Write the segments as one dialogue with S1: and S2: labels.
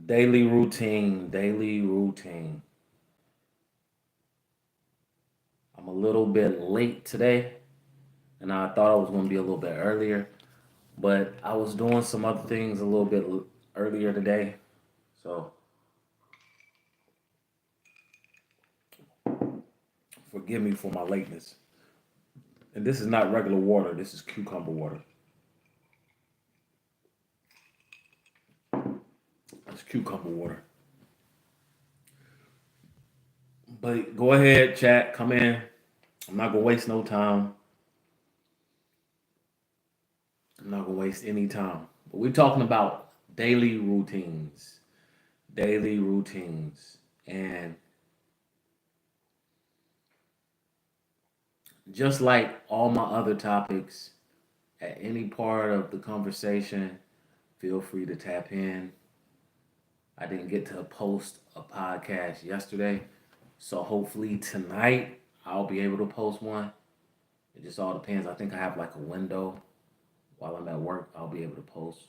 S1: Daily routine, daily routine. I'm a little bit late today, and I thought I was going to be a little bit earlier, but I was doing some other things a little bit earlier today. So forgive me for my lateness. And this is not regular water, this is cucumber water. It's cucumber water. But go ahead, chat, come in. I'm not going to waste no time. I'm not going to waste any time. But we're talking about daily routines. Daily routines. And just like all my other topics, at any part of the conversation, feel free to tap in. I didn't get to post a podcast yesterday, so hopefully tonight I'll be able to post one. It just all depends. I think I have like a window while I'm at work. I'll be able to post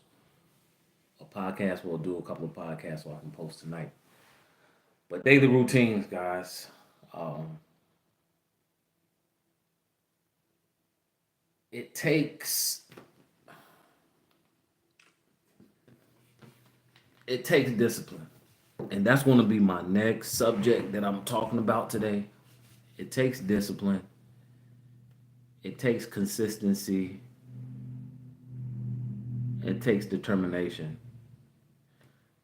S1: a podcast. We'll do a couple of podcasts so I can post tonight. But daily routines, guys. Um, it takes it takes discipline. And that's going to be my next subject that I'm talking about today. It takes discipline. It takes consistency. It takes determination.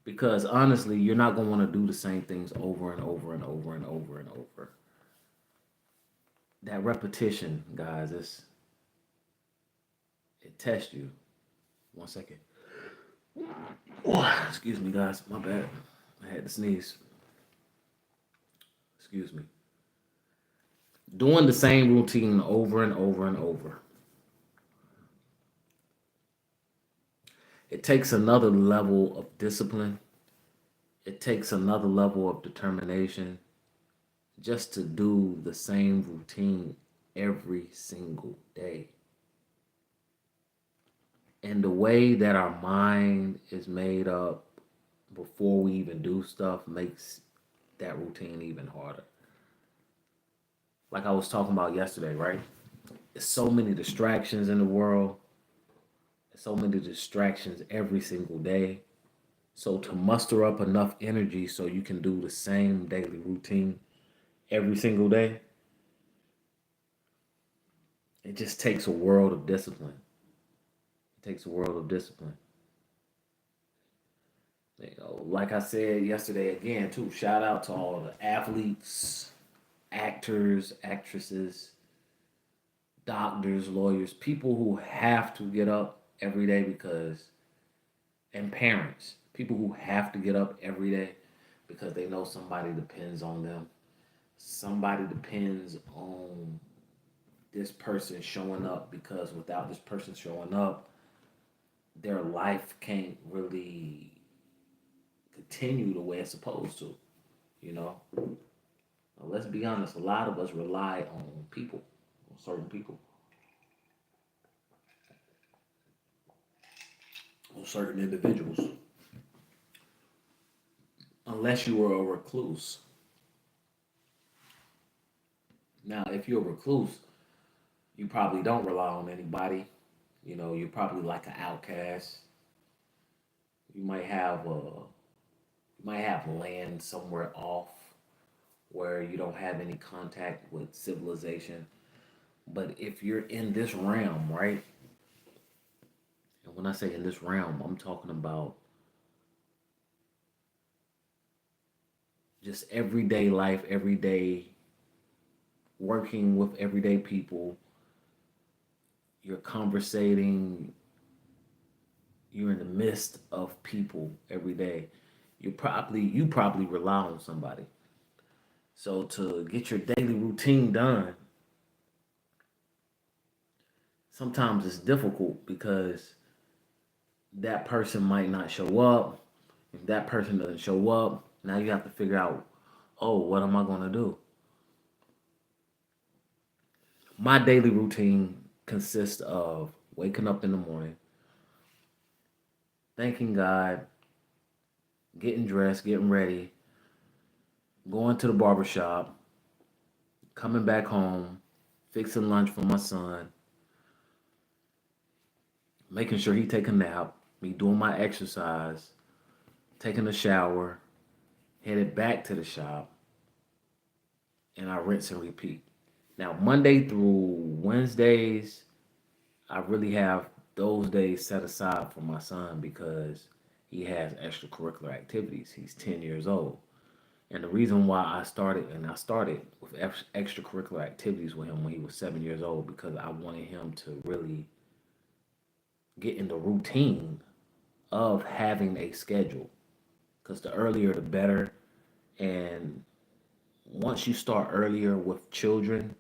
S1: Because honestly, you're not going to want to do the same things over and over and over and over and over. That repetition, guys, it tests you. 1 second. Excuse me, guys. My bad. I had to sneeze. Excuse me. Doing the same routine over and over and over. It takes another level of discipline. It takes another level of determination just to do the same routine every single day. And the way that our mind is made up before we even do stuff makes that routine even harder. Like I was talking about yesterday, right? There's so many distractions in the world. There's so many distractions every single day. So to muster up enough energy so you can do the same daily routine every single day, it just takes a world of discipline. It takes a world of discipline. You know, like I said yesterday again, too, shout out to all the athletes, actors, actresses, doctors, lawyers, people who have to get up every day because, and parents, people who have to get up every day because they know somebody depends on them. Somebody depends on this person showing up because without this person showing up, their life can't really continue the way it's supposed to, you know? Now, let's be honest, a lot of us rely on people, on certain people, on certain individuals. Unless you are a recluse. Now, if you're a recluse, you probably don't rely on anybody. You know, you're probably like an outcast. You might have land somewhere off where you don't have any contact with civilization. But if you're in this realm, right? And when I say in this realm, I'm talking about just everyday life, everyday working with everyday people. You're conversating, you're in the midst of people every day. You probably rely on somebody. So to get your daily routine done, sometimes it's difficult because that person might not show up. If that person doesn't show up, now you have to figure out, oh, what am I going to do? My daily routine consists of waking up in the morning, thanking God getting dressed, getting ready, going to the barber shop, coming back home, fixing lunch for my son, making sure he take a nap, me doing my exercise, taking a shower, headed back to the shop, and I rinse and repeat. Now, Monday through Wednesdays, I really have those days set aside for my son because he has extracurricular activities. He's 10 years old. And the reason why I started with extracurricular activities with him when he was 7 years old, because I wanted him to really get in the routine of having a schedule. Because the earlier, the better. And once you start earlier with children,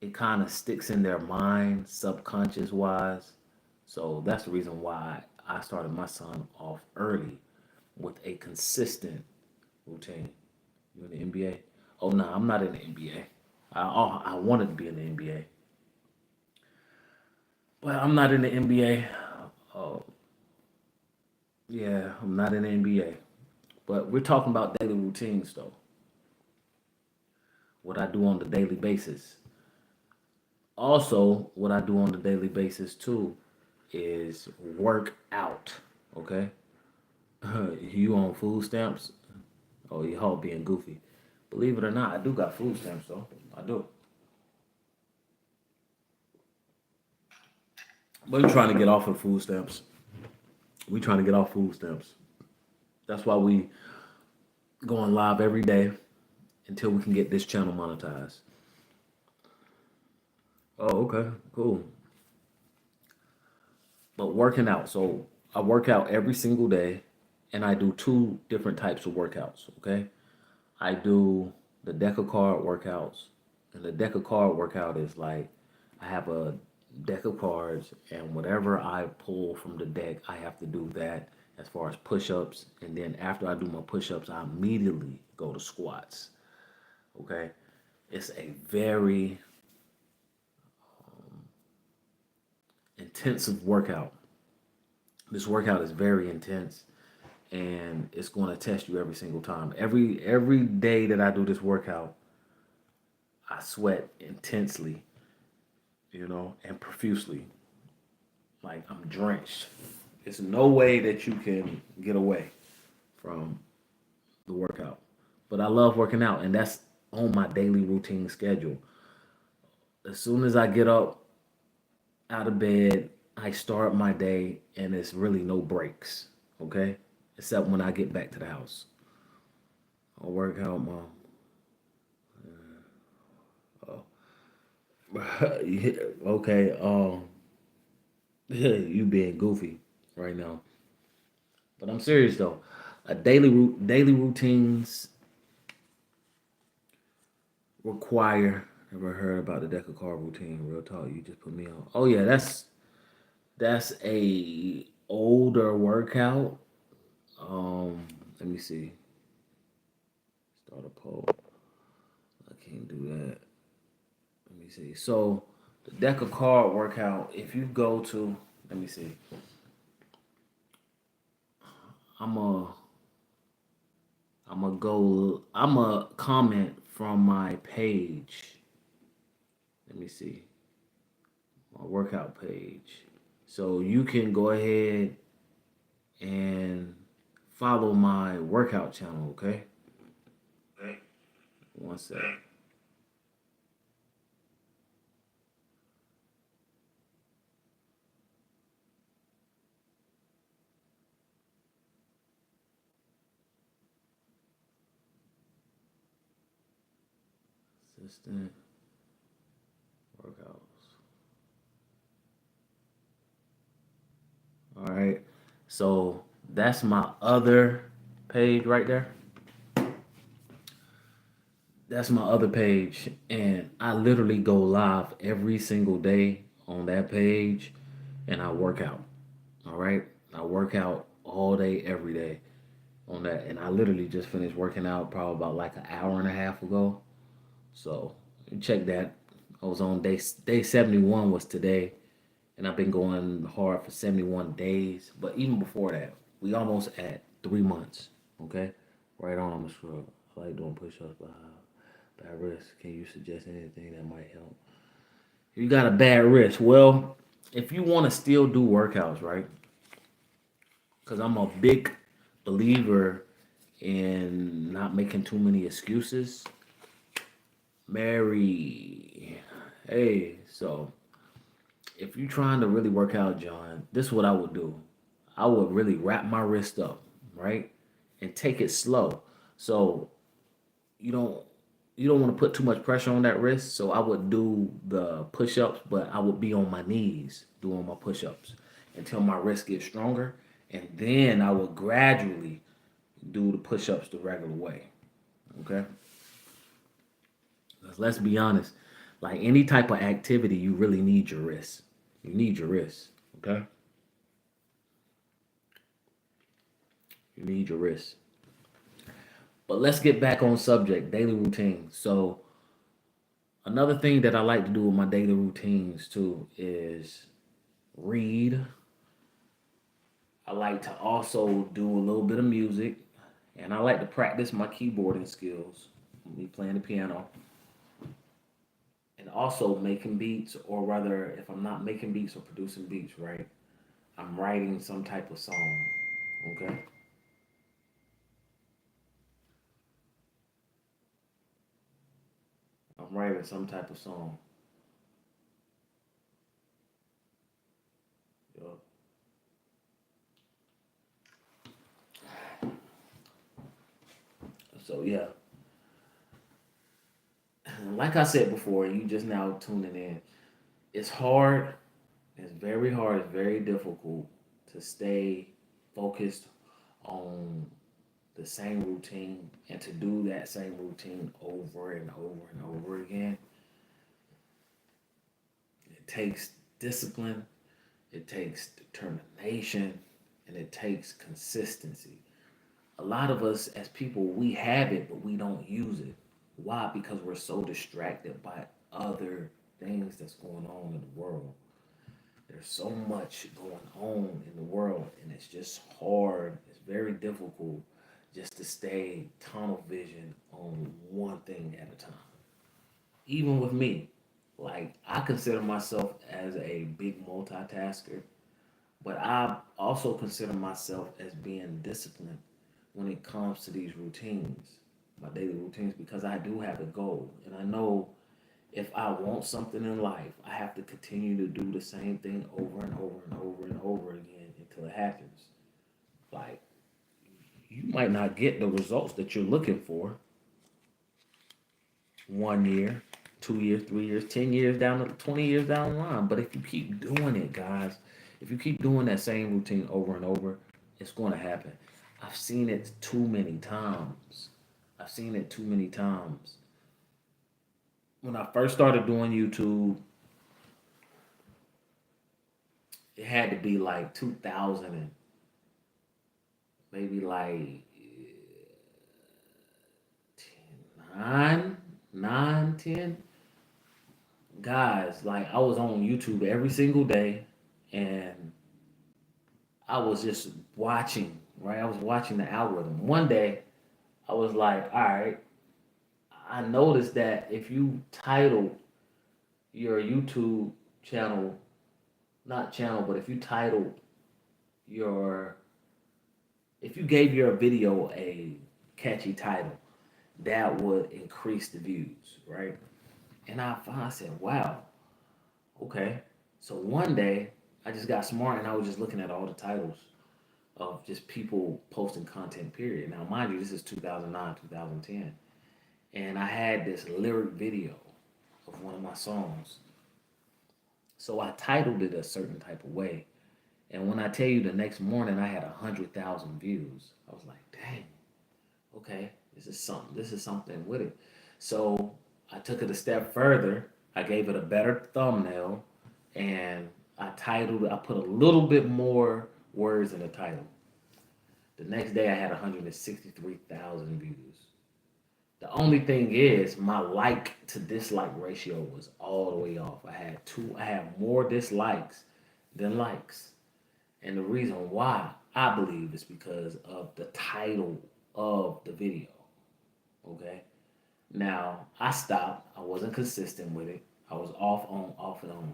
S1: it kind of sticks in their mind, subconscious wise. So that's the reason why I started my son off early with a consistent routine. You in the NBA? Oh no, I'm not in the NBA. I wanted to be in the NBA, but I'm not in the NBA. Oh yeah, I'm not in the NBA. But we're talking about daily routines though. What I do on the daily basis. Also, what I do on the daily basis too is work out. Okay, you on food stamps? Oh, you all being goofy. Believe it or not, I do got food stamps though. I do. But we're trying to get off of food stamps. We trying to get off food stamps. That's why we going live every day until we can get this channel monetized. Oh, okay, cool. But working out. So I work out every single day and I do two different types of workouts. Okay. I do the deck of card workouts. And the deck of card workout is like I have a deck of cards and whatever I pull from the deck, I have to do that as far as push-ups. And then after I do my push-ups, I immediately go to squats. Okay. It's a very intensive workout. This workout is very intense and it's going to test you every single time. Every day that I do this workout, I sweat intensely, and profusely. Like I'm drenched. There's no way that you can get away from the workout. But I love working out and that's on my daily routine schedule. As soon as I get up out of bed, I start my day and it's really no breaks, okay? Except when I get back to the house. I'll work out, mom. Oh. Yeah, okay, you being goofy right now. But I'm serious though. Daily routines require. Never heard about the deck of card routine. Real talk. You just put me on. Oh yeah, that's a older workout. Um, Let me see. Start a poll. I can't do that. Let me see. So the deck of card workout. If you go to, let me see. I'm a I'm a comment from my page. Let me see. My workout page. So you can go ahead and follow my workout channel, okay? Okay. One sec. Assistant workouts. All right. So that's my other page right there. That's my other page. And I literally go live every single day on that page and I work out. All right. I work out all day, every day on that. And I literally just finished working out probably about like an hour and a half ago. So check that. I was on day 71 was today. And I've been going hard for 71 days. But even before that, we almost at 3 months. Okay, right on. I'm a scrub. I like doing push-ups, but bad wrist. Can you suggest anything that might help? You got a bad wrist. Well, if you want to still do workouts, right? Because I'm a big believer in not making too many excuses. Mary, hey, so if you're trying to really work out, John, this is what I would do. I would really wrap my wrist up, right, and take it slow. So you don't you don't want to put too much pressure on that wrist. So I would do the push-ups, but I would be on my knees doing my push-ups until my wrist gets stronger, and then I would gradually do the push-ups the regular way. Okay, 'cause let's be honest, like any type of activity, you really need your wrist. You need your wrist. Okay, you need your wrist. But let's get back on subject, daily routine. So another thing that I like to do with my daily routines too is read. I like to also do a little bit of music, and I like to practice my keyboarding skills, me playing the piano, and also making beats, or rather, if I'm not making beats or producing beats, right, I'm writing some type of song. Okay, I'm writing some type of song. Yup. So yeah, like I said before, you just now tuning in. It's hard. It's very hard. It's very difficult to stay focused on the same routine and to do that same routine over and over and over again. It takes discipline, it takes determination, and it takes consistency. A lot of us as people, we have it, but we don't use it. Why? Because we're so distracted by other things that's going on in the world. There's so much going on in the world, and it's just hard. It's very difficult just to stay tunnel vision on one thing at a time. Even with me, like I consider myself as a big multitasker, but I also consider myself as being disciplined when it comes to these routines, my daily routines, because I do have a goal, and I know if I want something in life, I have to continue to do the same thing over and over and over and over again until it happens. Like, you might not get the results that you're looking for 1 year, 2 years, 3 years, 10 years down, 20 years down the line. But if you keep doing it, guys, if you keep doing that same routine over and over, it's going to happen. I've seen it too many times. I've seen it too many times. When I first started doing YouTube, it had to be like 2000 and maybe like 9, 9, 10. Guys, like I was on YouTube every single day and I was just watching, right? I was watching the algorithm. One day, I was like, all right, I noticed that if you title your YouTube channel, not channel, but if you title your, if you gave your video a catchy title, that would increase the views, right? And I said, wow, okay. So one day, I just got smart and I was just looking at all the titles of just people posting content, period. Now, mind you, this is 2009, 2010. And I had this lyric video of one of my songs. So I titled it a certain type of way. And when I tell you the next morning I had 100,000 views, I was like, dang, okay, this is something with it. So I took it a step further. I gave it a better thumbnail and I put a little bit more words in the title. The next day I had 163,000 views. The only thing is my like to dislike ratio was all the way off. I had more dislikes than likes. And the reason why, I believe it's because of the title of the video. Okay. Now I stopped. I wasn't consistent with it. I was off on, off and on.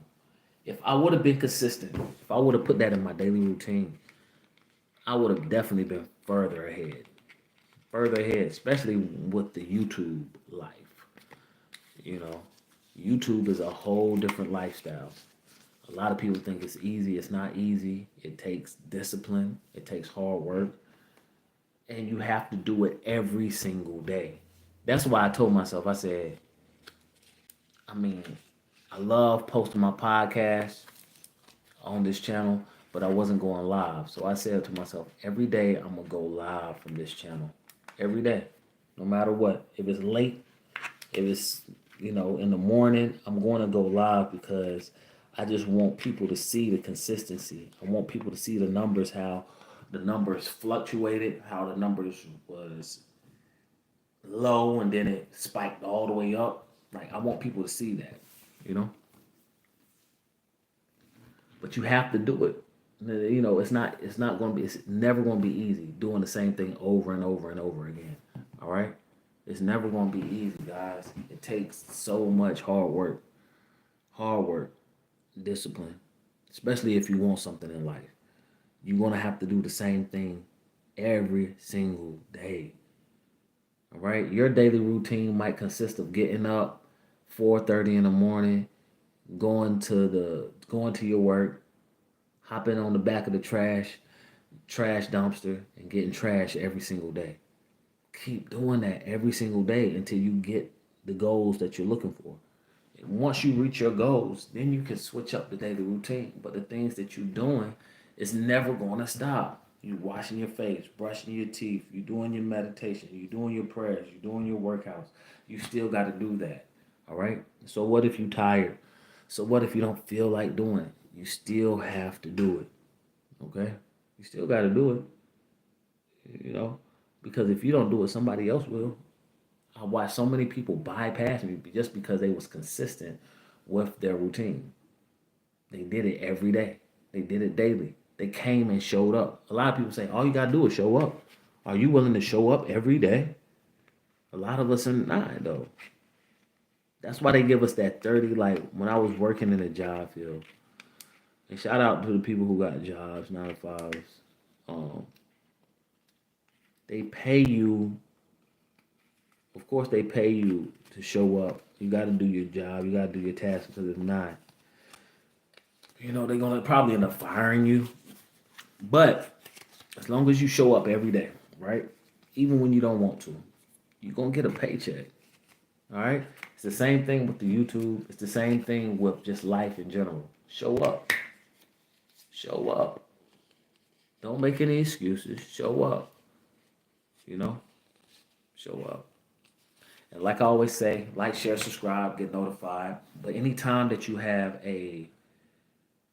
S1: If I would have been consistent, if I would have put that in my daily routine, I would have definitely been further ahead. Further ahead, especially with the YouTube life. You know, YouTube is a whole different lifestyle. A lot of people think it's easy. It's not easy. It takes discipline. It takes hard work. And you have to do it every single day. That's why I told myself, I said, I mean, I love posting my podcast on this channel, but I wasn't going live. So I said to myself, every day I'm gonna go live from this channel. Every day. No matter what. If it's late, if it's, in the morning, I'm going to go live because I just want people to see the consistency. I want people to see the numbers, how the numbers fluctuated, how the numbers was low and then it spiked all the way up. Like I want people to see that, you know. But you have to do it. It's not going to be. It's never going to be easy doing the same thing over and over and over again. All right. It's never going to be easy, guys. It takes so much hard work, discipline, especially if you want something in life. You're going to have to do the same thing every single day. All right. Your daily routine might consist of getting up 4:30 in the morning, going to your work, hopping on the back of the trash dumpster and getting trash every single day. Keep doing that every single day until you get the goals that you're looking for. And once you reach your goals, then you can switch up the daily routine. But the things that you're doing is never going to stop. You washing your face, brushing your teeth, you doing your meditation, you doing your prayers, you doing your workouts. You still got to do that. All right? So what if you tired? So what if you don't feel like doing it? You still have to do it. Okay? You still got to do it, because if you don't do it, somebody else will. I watched so many people bypass me just because they was consistent with their routine. They did it every day. They did it daily. They came and showed up. A lot of people say, all you gotta do is show up. Are you willing to show up every day? A lot of us are not though. That's why they give us that 30, like when I was working in the job field. And shout out to the people who got jobs, 9 to 5s. Um, they pay you, of course they pay you to show up. You gotta do your job, you gotta do your task, because if not, they're gonna probably end up firing you. But as long as you show up every day, right? Even when you don't want to, you're gonna get a paycheck. All right? It's the same thing with the YouTube. It's the same thing with just life in general. Show up. Show up. Don't make any excuses. Show up. You know? Show up. And like I always say, like, share, subscribe, get notified. But anytime that you have a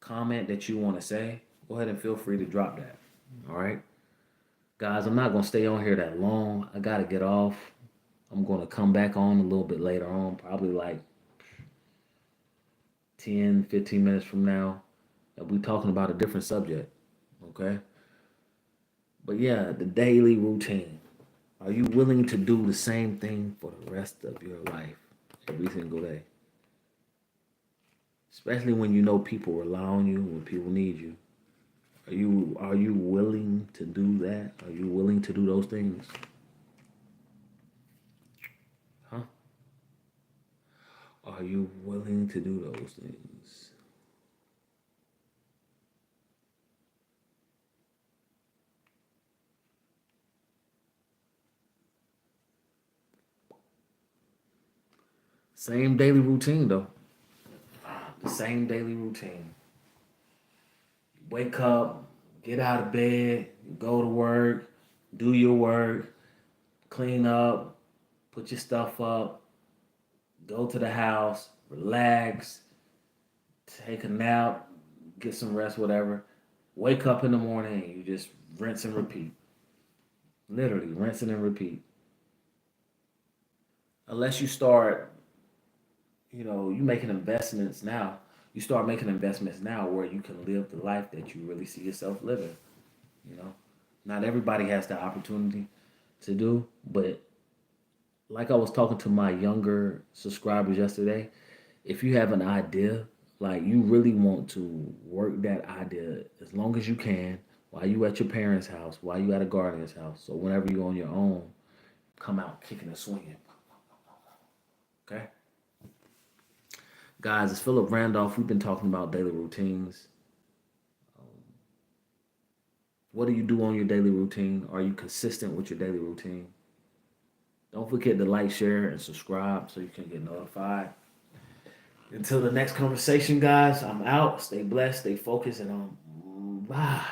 S1: comment that you want to say, go ahead and feel free to drop that. All right? Guys, I'm not going to stay on here that long. I got to get off. I'm going to come back on a little bit later on, probably like 10, 15 minutes from now. And we're talking about a different subject. Okay? But yeah, the daily routine. Are you willing to do the same thing for the rest of your life every single day? Especially when you know people rely on you, when people need you. Are you willing to do that? Are you willing to do those things? Huh? Are you willing to do those things? Same daily routine though. The same daily routine. Wake up, get out of bed, go to work, do your work, clean up, put your stuff up, go to the house, relax, take a nap, get some rest, whatever. Wake up in the morning and you just rinse and repeat. Literally, rinsing and repeat. Unless you start, you making investments now. You start making investments now where you can live the life that you really see yourself living. You know, not everybody has the opportunity to do, but like I was talking to my younger subscribers yesterday, if you have an idea, like you really want to work that idea as long as you can while you at your parents' house, while you at a guardian's house, or whenever you're on your own, come out kicking and swinging. Okay, guys, it's Philip Randolph. We've been talking about daily routines. What do you do on your daily routine? Are you consistent with your daily routine? Don't forget to like, share, and subscribe so you can get notified. Until the next conversation, guys, I'm out. Stay blessed, stay focused, and bye.